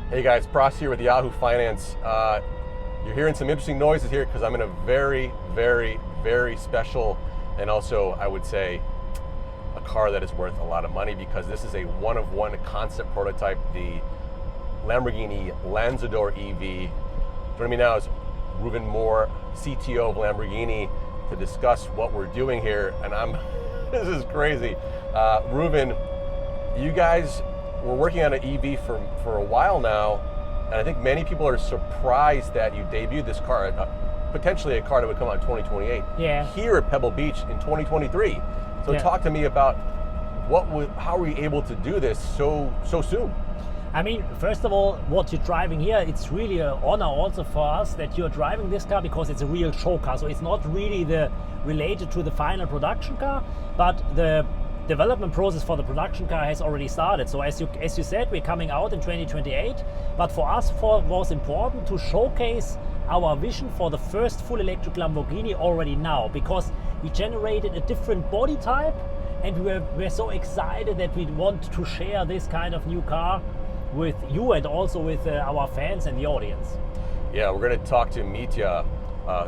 Hey guys, Pras here with Yahoo Finance. You're hearing some interesting noises here because I'm in a very, very, very special and also, I would say, a car that is worth a lot of money because this is a one-of-one concept prototype, the Lamborghini Lanzador EV. Joining me now is Ruben Moore, CTO of Lamborghini, to discuss what we're doing here. And this is crazy. Ruben, you guys were working on an EV for a while now, and I think many people are surprised that you debuted this car, potentially a car that would come out in 2028, here at Pebble Beach in 2023. So talk to me about how were you able to do this so soon? I mean, first of all, what you're driving here, it's really an honor also for us that you're driving this car because it's a real show car. So it's not really related to the final production car, but the development process for the production car has already started. So as you said, we're coming out in 2028, but for us it was important to showcase our vision for the first full electric Lamborghini already now, because we generated a different body type and we're so excited that we want to share this kind of new car with you and also with our fans and the audience. Yeah, we're going to talk to Mitja,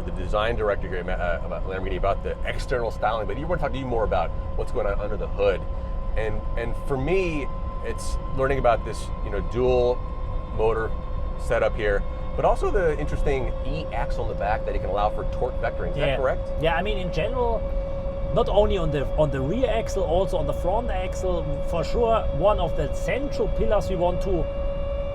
the design director here about Lamborghini, about the external styling, but we want to talk to you more about what's going on under the hood. And for me, it's learning about this, dual motor setup here, but also the interesting E-axle in the back that it can allow for torque vectoring. Is that correct? Yeah, I mean, in general, not only on the rear axle, also on the front axle, for sure, one of the central pillars we want to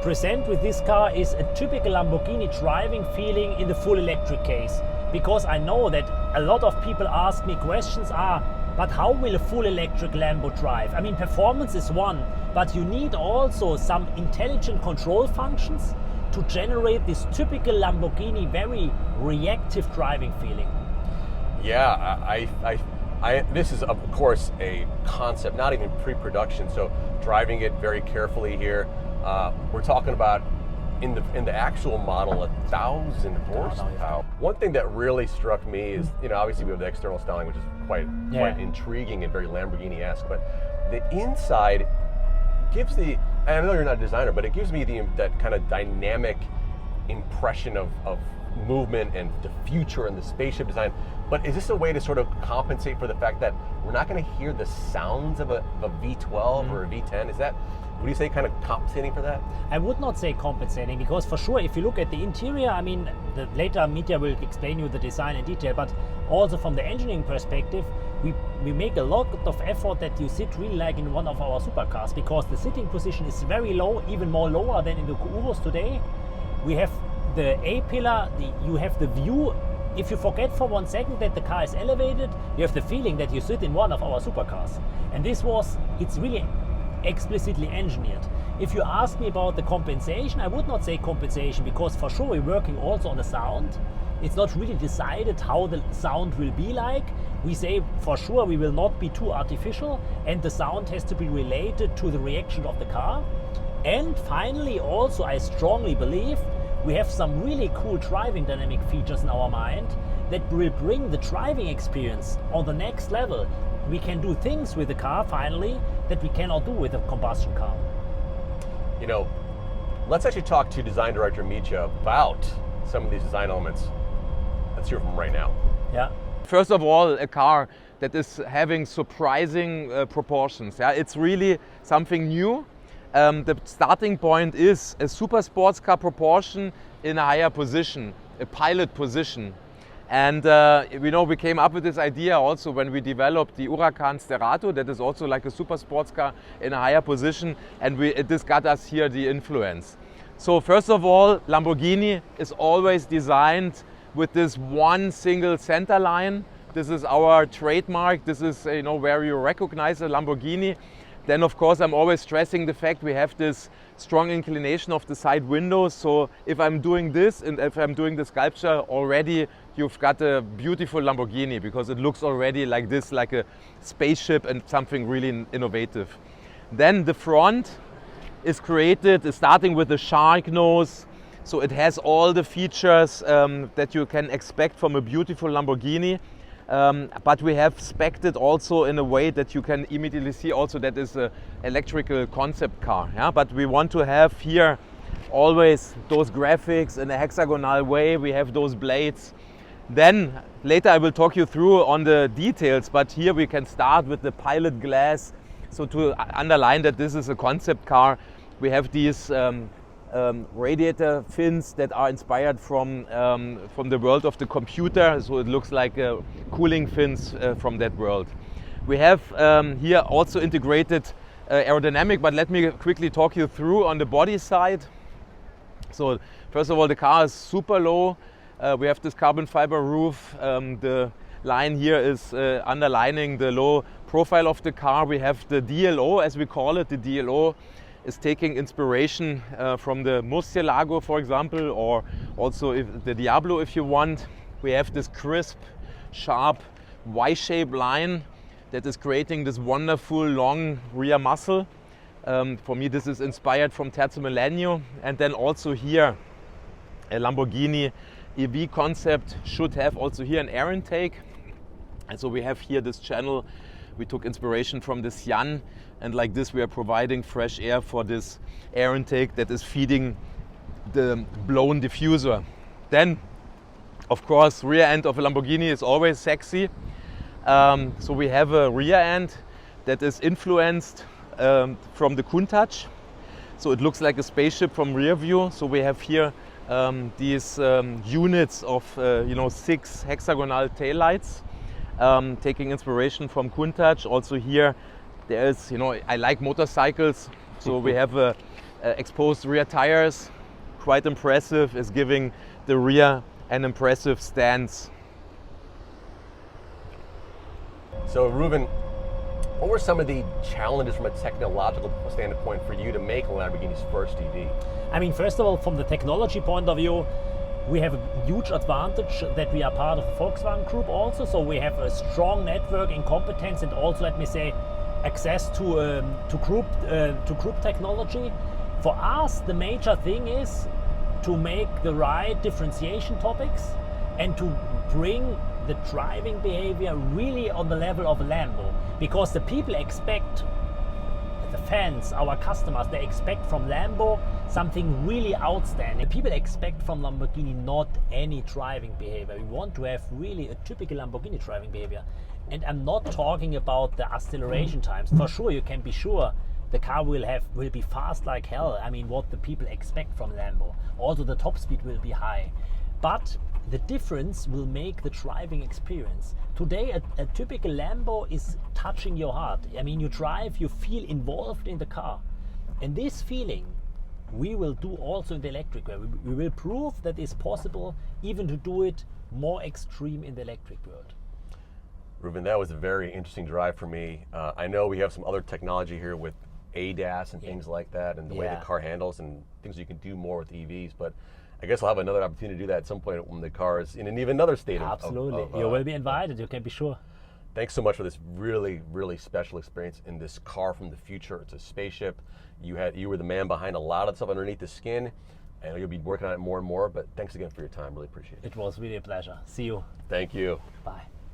present with this car is a typical Lamborghini driving feeling in the full electric case. Because I know that a lot of people ask me questions but how will a full electric Lambo drive? I mean, performance is one, but you need also some intelligent control functions to generate this typical Lamborghini very reactive driving feeling. Yeah, this is of course a concept, not even pre-production, so driving it very carefully here. We're talking about in the actual model 1,000 horsepower. One thing that really struck me is, obviously we have the external styling, which is quite intriguing and very Lamborghini-esque, but the inside gives and I know you're not a designer, but it gives me that kind of dynamic impression of movement and the future and the spaceship design. But is this a way to sort of compensate for the fact that we're not going to hear the sounds of a V12 or a V10? Would you say kind of compensating for that? I would not say compensating, because for sure, if you look at the interior, I mean, later Mitja will explain you the design in detail, but also from the engineering perspective, we make a lot of effort that you sit really like in one of our supercars, because the sitting position is very low, even more lower than in the Urus today. We have the A-pillar, you have the view. If you forget for 1 second that the car is elevated, you have the feeling that you sit in one of our supercars. And it's really explicitly engineered. If you ask me about the compensation, I would not say compensation, because for sure we're working also on the sound. It's not really decided how the sound will be like. We say for sure we will not be too artificial, and the sound has to be related to the reaction of the car. And finally, also, I strongly believe we have some really cool driving dynamic features in our mind that will bring the driving experience on the next level. We can do things with the car finally that we cannot do with a combustion car. Let's actually talk to design director Mitja about some of these design elements. Let's hear from him right now. Yeah. First of all, a car that is having surprising proportions. Yeah, it's really something new. The starting point is a super sports car proportion in a higher position, a pilot position. And we came up with this idea also when we developed the Huracan Sterato, that is also like a super sports car in a higher position, and this got us here the influence. So first of all, Lamborghini is always designed with this one single center line. This is our trademark. This is where you recognize a Lamborghini. Then of course I'm always stressing the fact we have this strong inclination of the side windows. So if I'm doing this and if I'm doing the sculpture already, you've got a beautiful Lamborghini, because it looks already like this, like a spaceship and something really innovative. Then the front is created starting with the shark nose. So it has all the features that you can expect from a beautiful Lamborghini. But we have spec'd it also in a way that you can immediately see also that is an electrical concept car. Yeah? But we want to have here always those graphics in a hexagonal way. We have those blades. Then later I will talk you through on the details, but here we can start with the pilot glass. So to underline that this is a concept car, we have these radiator fins that are inspired from the world of the computer. So it looks like cooling fins from that world. We have here also integrated aerodynamic, but let me quickly talk you through on the body side. So first of all, the car is super low. We have this carbon fiber roof. The line here is underlining the low profile of the car. We have the DLO, as we call it. The DLO is taking inspiration from the Murcielago, for example, or also the Diablo, if you want. We have this crisp, sharp, Y-shaped line that is creating this wonderful long rear muzzle. For me, this is inspired from Terzo Millennio. And then also here, a Lamborghini EV concept should have also here an air intake. And so we have here this channel. We took inspiration from the Sian, and like this we are providing fresh air for this air intake that is feeding the blown diffuser. Then, of course, rear end of a Lamborghini is always sexy. So we have a rear end that is influenced from the Countach. So it looks like a spaceship from rear view. So we have here these units of 6 hexagonal taillights, taking inspiration from Countach. Also here there is, I like motorcycles, so we have exposed rear tires, quite impressive, is giving the rear an impressive stance. So Ruben, what were some of the challenges from a technological standpoint for you to make Lamborghini's first EV? I mean, first of all, from the technology point of view, we have a huge advantage that we are part of the Volkswagen Group also. So we have a strong network in competence and also, let me say, access to group technology. For us, the major thing is to make the right differentiation topics and to bring the driving behavior really on the level of a Lambo, because the people expect, the fans, our customers, they expect from Lambo something really outstanding. People expect from Lamborghini not any driving behavior. We want to have really a typical Lamborghini driving behavior. And I'm not talking about the acceleration times. For sure, you can be sure the car will be fast like hell. I mean, what the people expect from Lambo. Also, the top speed will be high. But the difference will make the driving experience. Today, a typical Lambo is touching your heart. I mean, you drive, you feel involved in the car. And this feeling, we will do also in the electric world. We will prove that it's possible even to do it more extreme in the electric world. Ruben, that was a very interesting drive for me. I know we have some other technology here with ADAS and things like that, and the way the car handles and things you can do more with EVs, but I guess I'll have another opportunity to do that at some point when the car is in an even another state. Absolutely. You will be invited, you can be sure. Thanks so much for this really, really special experience in this car from the future. It's a spaceship. You were the man behind a lot of stuff underneath the skin, and you'll be working on it more and more, but thanks again for your time. Really appreciate it. It was really a pleasure. See you. Thank you. Bye.